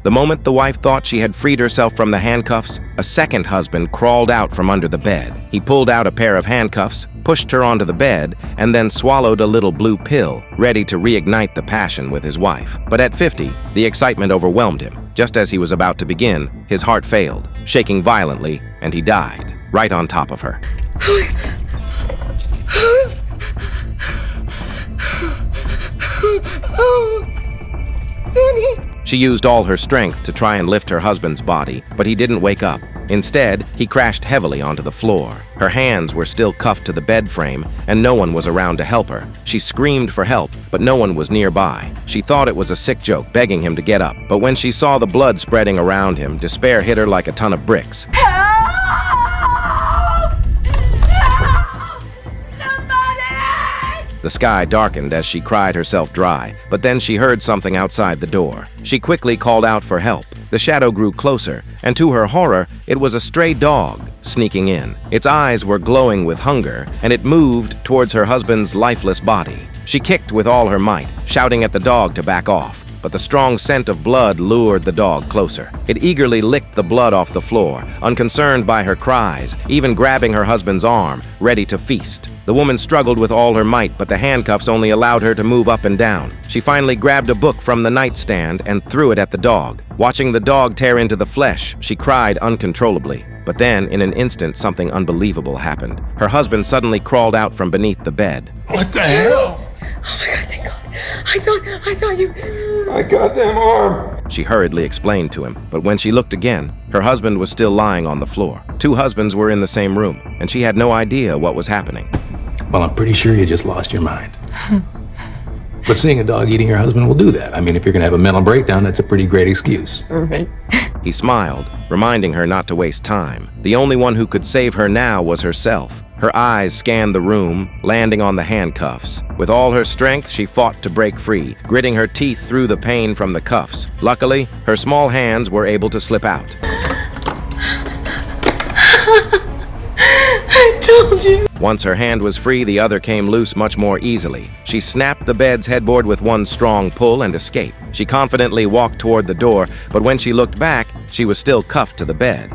The moment the wife thought she had freed herself from the handcuffs, a second husband crawled out from under the bed. He pulled out a pair of handcuffs, pushed her onto the bed, and then swallowed a little blue pill, ready to reignite the passion with his wife. But at 50, the excitement overwhelmed him. Just as he was about to begin, his heart failed, shaking violently, and he died, right on top of her. She used all her strength to try and lift her husband's body, but he didn't wake up. Instead, he crashed heavily onto the floor. Her hands were still cuffed to the bed frame, and no one was around to help her. She screamed for help, but no one was nearby. She thought it was a sick joke, begging him to get up. But when she saw the blood spreading around him, despair hit her like a ton of bricks. The sky darkened as she cried herself dry, but then she heard something outside the door. She quickly called out for help. The shadow grew closer, and to her horror, it was a stray dog sneaking in. Its eyes were glowing with hunger, and it moved towards her husband's lifeless body. She kicked with all her might, shouting at the dog to back off. But the strong scent of blood lured the dog closer. It eagerly licked the blood off the floor, unconcerned by her cries, even grabbing her husband's arm, ready to feast. The woman struggled with all her might, but the handcuffs only allowed her to move up and down. She finally grabbed a book from the nightstand and threw it at the dog. Watching the dog tear into the flesh, she cried uncontrollably. But then, in an instant, something unbelievable happened. Her husband suddenly crawled out from beneath the bed. What the hell? Oh my God, thank God. I thought you... My goddamn arm. She hurriedly explained to him, but when she looked again, her husband was still lying on the floor. Two husbands were in the same room, and she had no idea what was happening. Well, I'm pretty sure you just lost your mind. But seeing a dog eating your husband will do that. I mean, if you're gonna have a mental breakdown, that's a pretty great excuse. Right. He smiled, reminding her not to waste time. The only one who could save her now was herself. Her eyes scanned the room, landing on the handcuffs. With all her strength, she fought to break free, gritting her teeth through the pain from the cuffs. Luckily, her small hands were able to slip out. I told you. Once her hand was free, the other came loose much more easily. She snapped the bed's headboard with one strong pull and escaped. She confidently walked toward the door, but when she looked back, she was still cuffed to the bed.